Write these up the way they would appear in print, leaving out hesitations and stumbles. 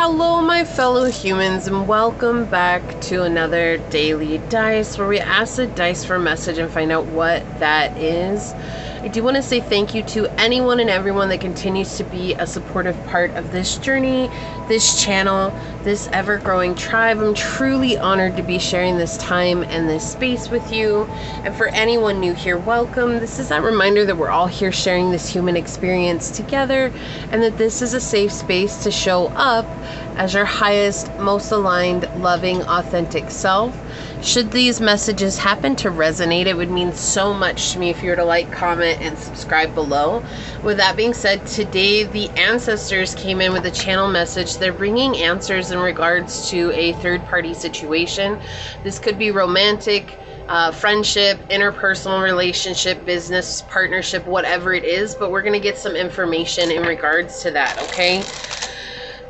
Hello my fellow humans, and welcome back to another daily dice where we ask the dice for a message and find out what that is. I do want to say thank you to anyone and everyone that continues to be a supportive part of this journey, this channel, this ever-growing tribe. I'm truly honored to be sharing this time and this space with you. And for anyone new here, welcome. This is that reminder that we're all here sharing this human experience together, and that this is a safe space to show up as your highest, most aligned, loving, authentic self. Should these messages happen to resonate, it would mean so much to me if you were to like, comment, and subscribe below. With that being said, today the ancestors came in with a channel message. They're bringing answers in regards to a third-party situation. This could be romantic, friendship, interpersonal relationship, business partnership, whatever it is, but we're going to get some information in regards to that, okay?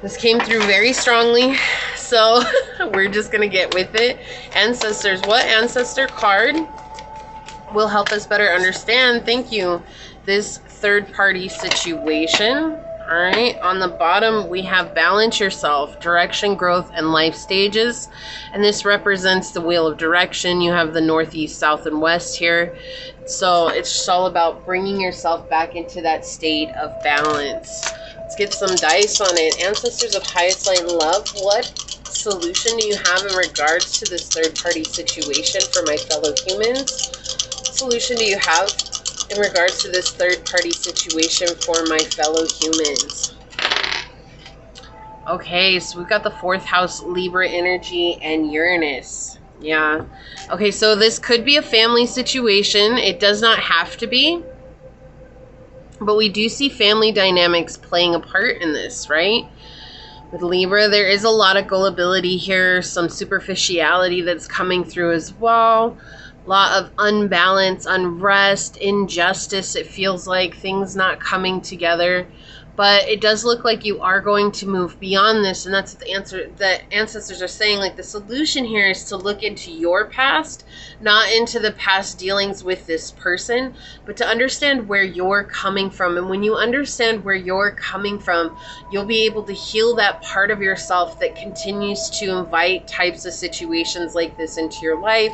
This came through very strongly, so we're just going to get with it. Ancestors, what ancestor card will help us better understand, thank you, this third-party situation? All right, on the bottom we have balance yourself, direction, growth, and life stages. And this represents the wheel of direction. You have the north, east, south, and west here. So it's just all about bringing yourself back into that state of balance. Let's get some dice on it. Ancestors of highest light and love, what solution do you have in regards to this third-party situation for my fellow humans? What solution do you have in regards to this third-party situation for my fellow humans? Okay, so we've got the fourth house, Libra energy, and Uranus. Yeah. Okay, so this could be a family situation. It does not have to be. But we do see family dynamics playing a part in this, right? With Libra, there is a lot of gullibility here, some superficiality that's coming through as well. A lot of unbalance, unrest, injustice. It feels like things not coming together. But it does look like you are going to move beyond this, and that's what the ancestors are saying. Like, the solution here is to look into your past, not into the past dealings with this person, but to understand where you're coming from. And when you understand where you're coming from, you'll be able to heal that part of yourself that continues to invite types of situations like this into your life,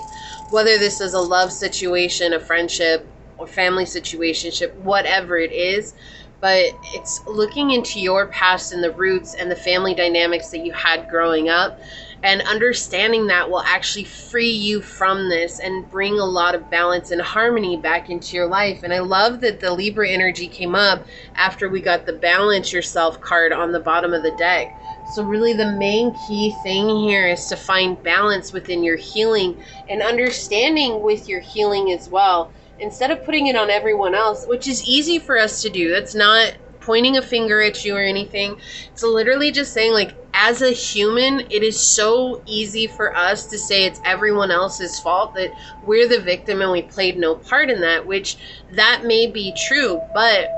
whether this is a love situation, a friendship, or family situationship, whatever it is. But it's looking into your past and the roots and the family dynamics that you had growing up, and understanding that will actually free you from this and bring a lot of balance and harmony back into your life. And I love that the Libra energy came up after we got the balance yourself card on the bottom of the deck. So really the main key thing here is to find balance within your healing and understanding with your healing as well. Instead of putting it on everyone else, which is easy for us to do. That's not pointing a finger at you or anything. It's literally just saying, like, as a human, it is so easy for us to say it's everyone else's fault, that we're the victim and we played no part in that, which that may be true. But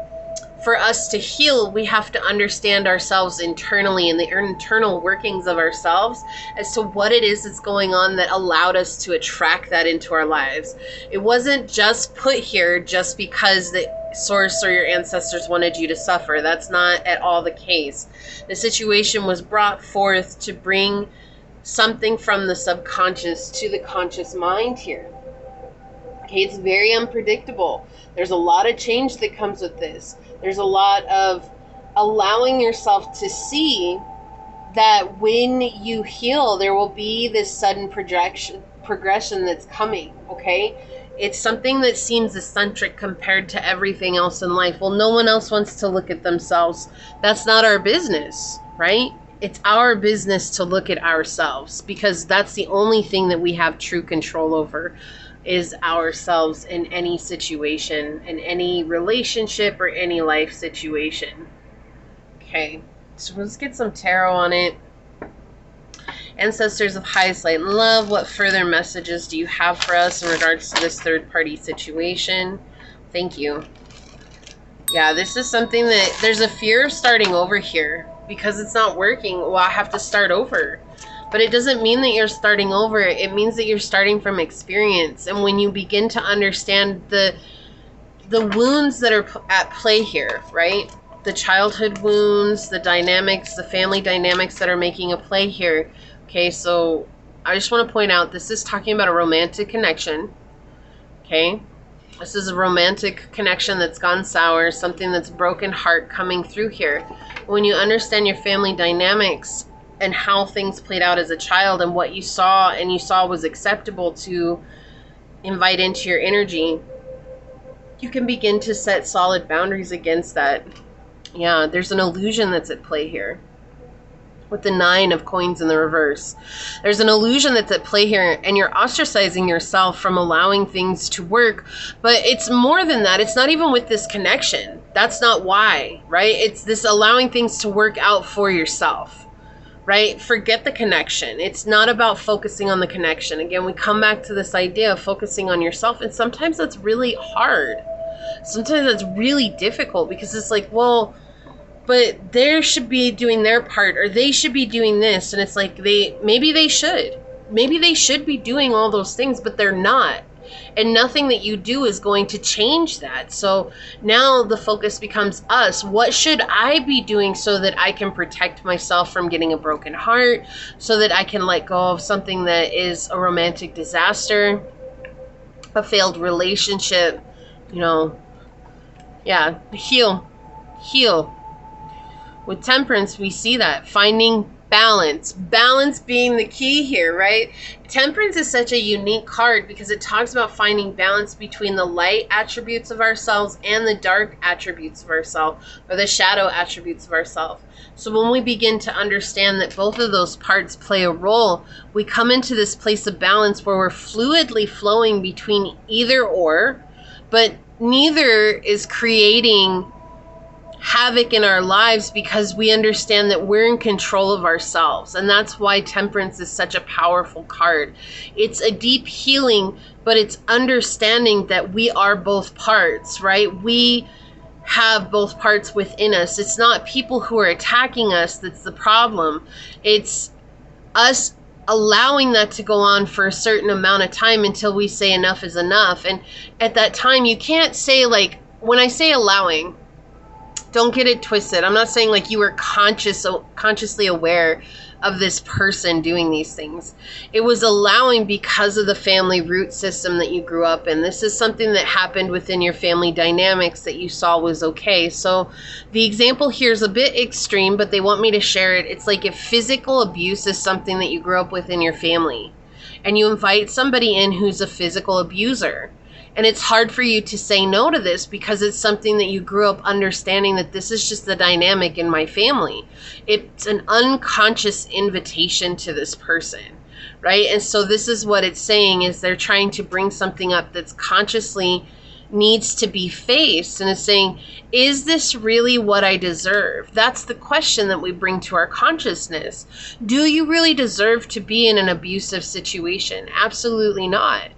for us to heal, we have to understand ourselves internally and the internal workings of ourselves as to what it is that's going on that allowed us to attract that into our lives. It wasn't just put here just because the source or your ancestors wanted you to suffer. That's not at all the case. The situation was brought forth to bring something from the subconscious to the conscious mind here. Okay, it's very unpredictable. There's a lot of change that comes with this. There's a lot of allowing yourself to see that when you heal, there will be this sudden progression that's coming, okay? It's something that seems eccentric compared to everything else in life. Well, no one else wants to look at themselves. That's not our business, right? It's our business to look at ourselves, because that's the only thing that we have true control over, is ourselves in any situation, in any relationship or any life situation. Okay, so let's get some tarot on it. Ancestors of highest light and love, what further messages do you have for us in regards to this third-party situation? Thank you. Yeah, this is something that there's a fear of starting over here because it's not working. Well, I have to start over. But it doesn't mean that you're starting over. It means that you're starting from experience. And when you begin to understand the wounds that are at play here, right? the childhood wounds, the dynamics, the family dynamics that are making a play here. Okay, so I just want to point out, this is talking about a romantic connection. Okay, this is a romantic connection that's gone sour, something that's broken heart coming through here. When you understand your family dynamics and how things played out as a child and what you saw and you saw was acceptable to invite into your energy, you can begin to set solid boundaries against that. Yeah, there's an illusion that's at play here with the 9 of coins in the reverse. There's an illusion that's at play here, and you're ostracizing yourself from allowing things to work. But it's more than that. It's not even with this connection. That's not why, right? It's this allowing things to work out for yourself, right? Forget the connection. It's not about focusing on the connection. Again, we come back to this idea of focusing on yourself, and sometimes that's really hard. Sometimes that's really difficult, because it's like, well, but they should be doing their part, or they should be doing this. And it's like, maybe they should be doing all those things, but they're not. And nothing that you do is going to change that. So now the focus becomes us. What should I be doing so that I can protect myself from getting a broken heart, so that I can let go of something that is a romantic disaster, a failed relationship, you know? Yeah, heal. With Temperance, we see that. Finding balance. Balance being the key here, right? Temperance is such a unique card because it talks about finding balance between the light attributes of ourselves and the dark attributes of ourselves, or the shadow attributes of ourselves. So when we begin to understand that both of those parts play a role, we come into this place of balance where we're fluidly flowing between either or, but neither is creating havoc in our lives, because we understand that we're in control of ourselves. And that's why Temperance is such a powerful card. It's a deep healing, but it's understanding that we are both parts, right? We have both parts within us. It's not people who are attacking us that's the problem. It's us allowing that to go on for a certain amount of time until we say enough is enough. And at that time, you can't say, like, when I say allowing, don't get it twisted. I'm not saying like you were consciously aware of this person doing these things. It was allowing because of the family root system that you grew up in. This is something that happened within your family dynamics that you saw was okay. So the example here is a bit extreme, but they want me to share it. It's like if physical abuse is something that you grew up with in your family, and you invite somebody in who's a physical abuser. And it's hard for you to say no to this because it's something that you grew up understanding that this is just the dynamic in my family. It's an unconscious invitation to this person, right? And so this is what it's saying, is they're trying to bring something up that's consciously needs to be faced. And it's saying, is this really what I deserve? That's the question that we bring to our consciousness. Do you really deserve to be in an abusive situation? Absolutely not.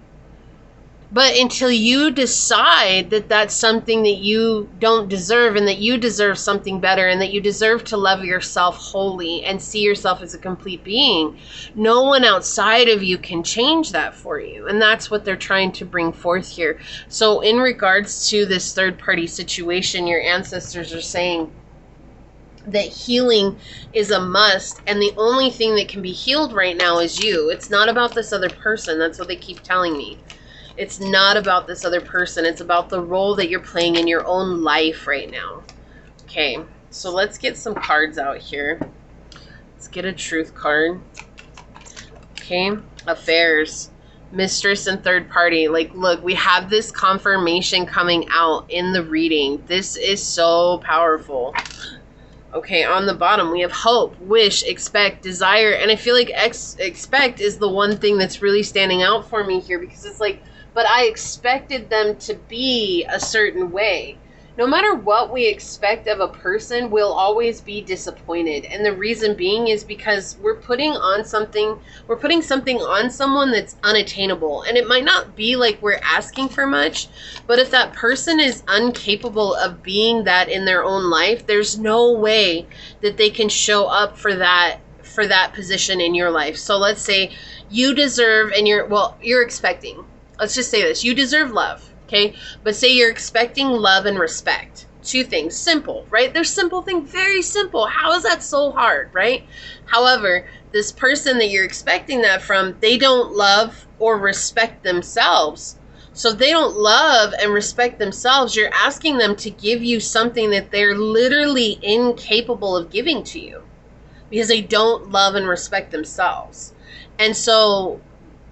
But until you decide that that's something that you don't deserve, and that you deserve something better, and that you deserve to love yourself wholly and see yourself as a complete being, no one outside of you can change that for you. And that's what they're trying to bring forth here. So in regards to this third-party situation, your ancestors are saying that healing is a must, and the only thing that can be healed right now is you. It's not about this other person. That's what they keep telling me. It's not about this other person. It's about the role that you're playing in your own life right now. Okay, so let's get some cards out here. Let's get a truth card. Okay, affairs, mistress and third party. Like, look, we have this confirmation coming out in the reading. This is so powerful. Okay, on the bottom, we have hope, wish, expect, desire. And I feel like expect is the one thing that's really standing out for me here, because it's like, but I expected them to be a certain way. No matter what we expect of a person, we'll always be disappointed. And the reason being is because we're putting something on someone that's unattainable. And it might not be like we're asking for much, but if that person is incapable of being that in their own life, there's no way that they can show up for that position in your life. So let's say you deserve, and you're expecting. Let's just say this. You deserve love, okay? But say you're expecting love and respect, Two things. Simple, right? There's simple thing, very simple. How is that so hard, right? However, this person that you're expecting that from, they don't love or respect themselves. So if they don't love and respect themselves, you're asking them to give you something that they're literally incapable of giving to you because they don't love and respect themselves. And so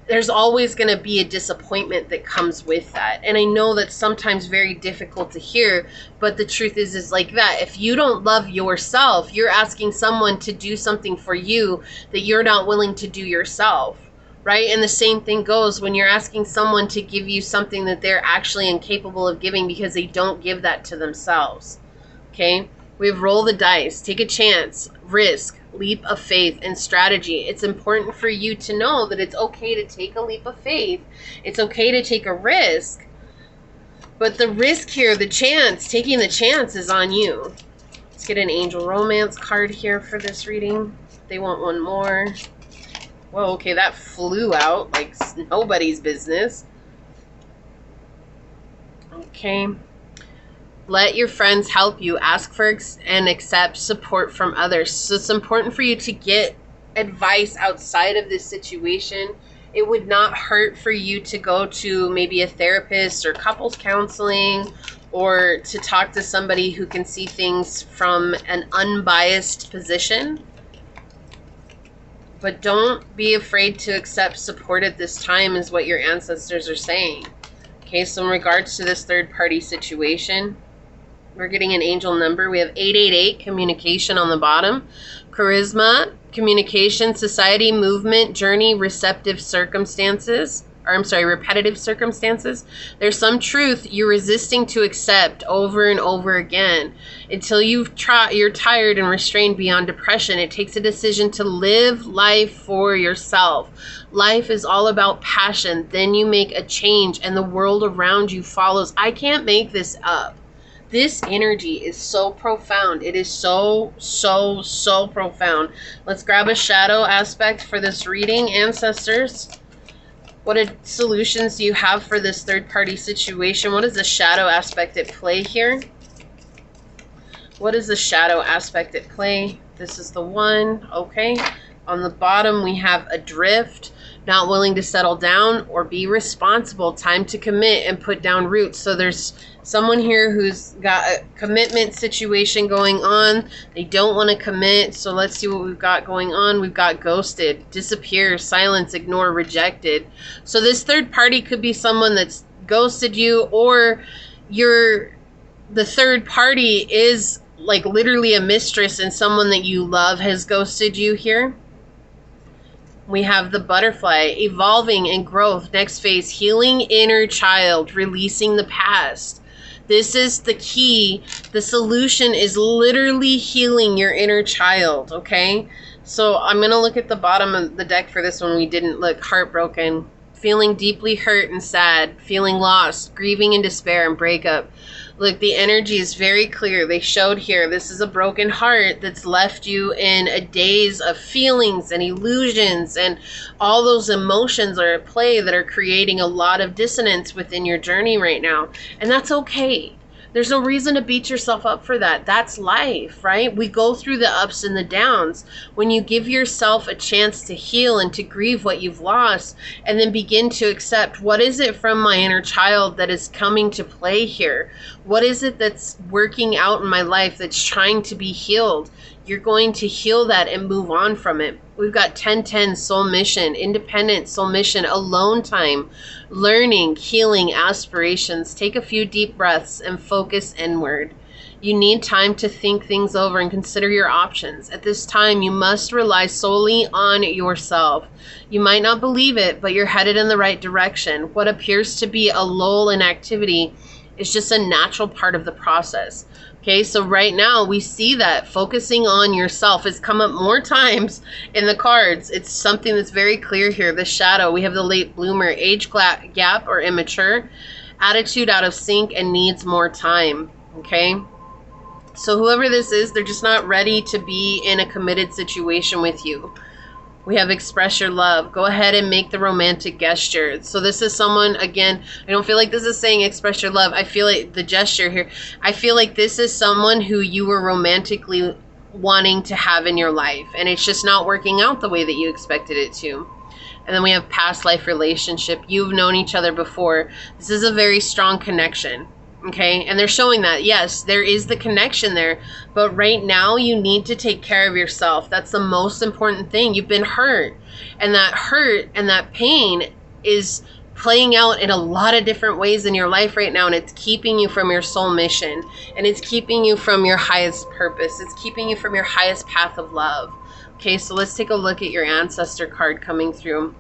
there's always going to be a disappointment that comes with that. And I know that's sometimes very difficult to hear, but the truth is like that. If you don't love yourself, you're asking someone to do something for you that you're not willing to do yourself, right? And the same thing goes when you're asking someone to give you something that they're actually incapable of giving because they don't give that to themselves. Okay? We have roll the dice, take a chance, risk, leap of faith, and strategy. It's important for you to know that it's okay to take a leap of faith. It's okay to take a risk. But the risk here, the chance, taking the chance is on you. Let's get an angel romance card here for this reading. They want one more. Whoa, okay, that flew out like nobody's business. Okay. Let your friends help you. Ask for and accept support from others. So it's important for you to get advice outside of this situation. It would not hurt for you to go to maybe a therapist or couples counseling, or to talk to somebody who can see things from an unbiased position. But don't be afraid to accept support at this time, is what your ancestors are saying. Okay, so in regards to this third party situation, we're getting an angel number. We have 888, communication on the bottom. Charisma, communication, society, movement, journey, receptive circumstances. Or I'm sorry, repetitive circumstances. There's some truth you're resisting to accept over and over again. Until you're tired and restrained beyond depression. It takes a decision to live life for yourself. Life is all about passion. Then you make a change and the world around you follows. I can't make this up. This energy is so profound. It is so, so, so profound. Let's grab a shadow aspect for this reading, ancestors. What solutions do you have for this third-party situation? What is the shadow aspect at play here? What is the shadow aspect at play? This is the one. Okay. On the bottom, we have adrift, not willing to settle down or be responsible, time to commit and put down roots. So there's someone here who's got a commitment situation going on. They don't want to commit. So let's see what we've got going on. We've got ghosted, disappear, silence, ignore, rejected. So this third party could be someone that's ghosted you, or the third party is like literally a mistress and someone that you love has ghosted you here. We have the butterfly, evolving and growth. Next phase, healing inner child, releasing the past. This is the key. The solution is literally healing your inner child, okay? So I'm going to look at the bottom of the deck for this one. We didn't look. Heartbroken, feeling deeply hurt and sad, feeling lost, grieving and despair and breakup. Look, the energy is very clear. They showed here, this is a broken heart that's left you in a daze of feelings and illusions, and all those emotions are at play that are creating a lot of dissonance within your journey right now. And that's okay. There's no reason to beat yourself up for that. That's life, right? We go through the ups and the downs. When you give yourself a chance to heal and to grieve what you've lost, and then begin to accept, what is it from my inner child that is coming to play here? What is it that's working out in my life that's trying to be healed? You're going to heal that and move on from it. We've got 1010, soul mission, independent, soul mission, alone time, learning, healing, aspirations. Take a few deep breaths and focus inward. You need time to think things over and consider your options. At this time, you must rely solely on yourself. You might not believe it, but you're headed in the right direction. What appears to be a lull in activity is just a natural part of the process. Okay, so right now we see that focusing on yourself has come up more times in the cards. It's something that's very clear here. The shadow, we have the late bloomer, age gap or immature, attitude out of sync and needs more time. Okay, so whoever this is, they're just not ready to be in a committed situation with you. We have express your love. Go ahead and make the romantic gesture. So this is someone, again, I don't feel like this is saying express your love. I feel like the gesture here, I feel like this is someone who you were romantically wanting to have in your life, and it's just not working out the way that you expected it to. And then we have past life relationship. You've known each other before. This is a very strong connection. Okay, and they're showing that, yes, there is the connection there, but right now you need to take care of yourself. That's the most important thing. You've been hurt, and that pain is playing out in a lot of different ways in your life right now, and it's keeping you from your soul mission, and it's keeping you from your highest purpose. It's keeping you from your highest path of love. Okay, so let's take a look at your ancestor card coming through.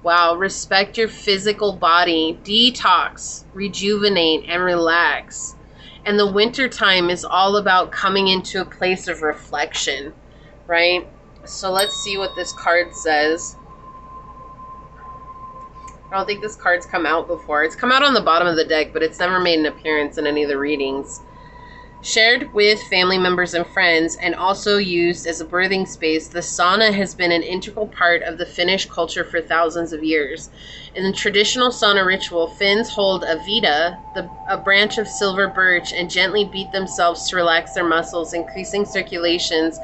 Wow, respect your physical body, detox, rejuvenate, and relax. And the winter time is all about coming into a place of reflection, right? So let's see what this card says. I don't think this card's come out before. It's come out on the bottom of the deck, but it's never made an appearance in any of the readings. Shared with family members and friends, and also used as a birthing space, the sauna has been an integral part of the Finnish culture for thousands of years. In the traditional sauna ritual, Finns hold a vita, a branch of silver birch, and gently beat themselves to relax their muscles, increasing circulations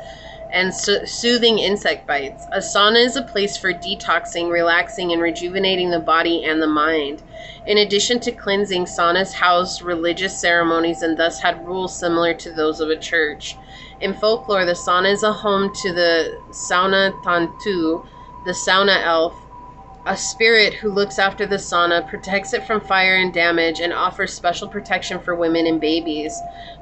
and soothing insect bites. A sauna is a place for detoxing, relaxing, and rejuvenating the body and the mind. In addition to cleansing, saunas housed religious ceremonies and thus had rules similar to those of a church. In folklore, the sauna is a home to the sauna tantu, the sauna elf, a spirit who looks after the sauna, protects it from fire and damage, and offers special protection for women and babies.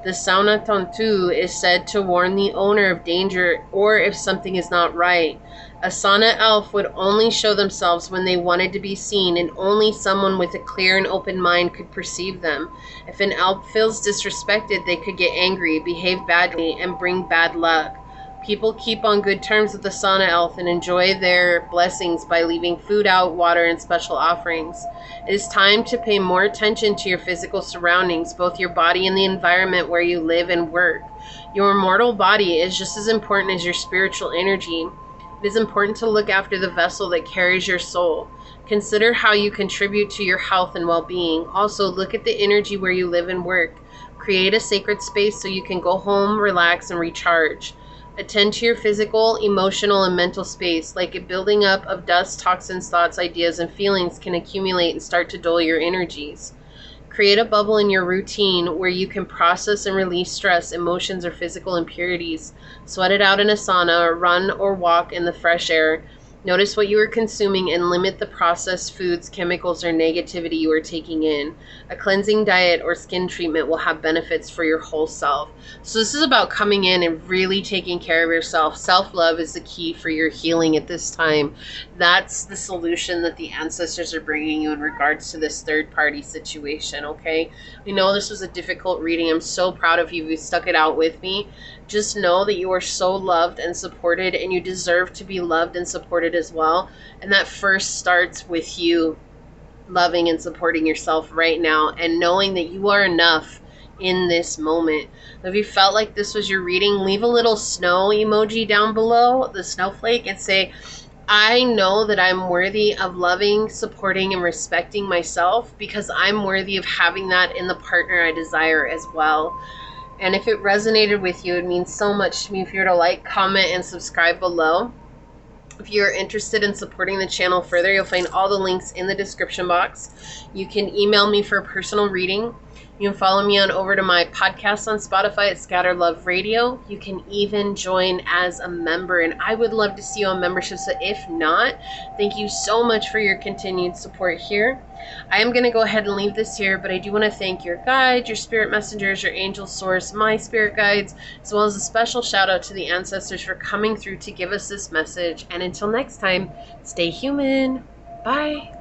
The sauna tantu is said to warn the owner of danger or if something is not right. A sauna elf would only show themselves when they wanted to be seen, and only someone with a clear and open mind could perceive them. If an elf feels disrespected, they could get angry, behave badly, and bring bad luck. People keep on good terms with the sauna elf and enjoy their blessings by leaving food out, water, and special offerings. It is time to pay more attention to your physical surroundings, both your body and the environment where you live and work. Your mortal body is just as important as your spiritual energy. It is important to look after the vessel that carries your soul. Consider how you contribute to your health and well-being. Also, look at the energy where you live and work. Create a sacred space so you can go home, relax, and recharge. Attend to your physical, emotional, and mental space. Like a building up of dust, toxins, thoughts, ideas, and feelings can accumulate and start to dull your energies. Create a bubble in your routine where you can process and release stress, emotions, or physical impurities. Sweat it out in a sauna, or run or walk in the fresh air. Notice what you are consuming and limit the processed foods, chemicals, or negativity you are taking in. A cleansing diet or skin treatment will have benefits for your whole self. So this is about coming in and really taking care of yourself. Self-love is the key for your healing at this time. That's the solution that the ancestors are bringing you in regards to this third-party situation, okay? We know this was a difficult reading. I'm so proud of you. You stuck it out with me. Just know that you are so loved and supported, and you deserve to be loved and supported as well. And that first starts with you loving and supporting yourself right now and knowing that you are enough in this moment. If you felt like this was your reading, leave a little snow emoji down below, the snowflake, and say, I know that I'm worthy of loving, supporting, and respecting myself because I'm worthy of having that in the partner I desire as well. And if it resonated with you, it means so much to me if you were to like, comment, and subscribe below. If you're interested in supporting the channel further, you'll find all the links in the description box. You can email me for a personal reading. You can follow me on over to my podcast on Spotify at Scattered Love Radio. You can even join as a member, and I would love to see you on membership. So if not, thank you so much for your continued support here. I am going to go ahead and leave this here, but I do want to thank your guides, your spirit messengers, your angel source, my spirit guides, as well as a special shout out to the ancestors for coming through to give us this message. And until next time, stay human. Bye.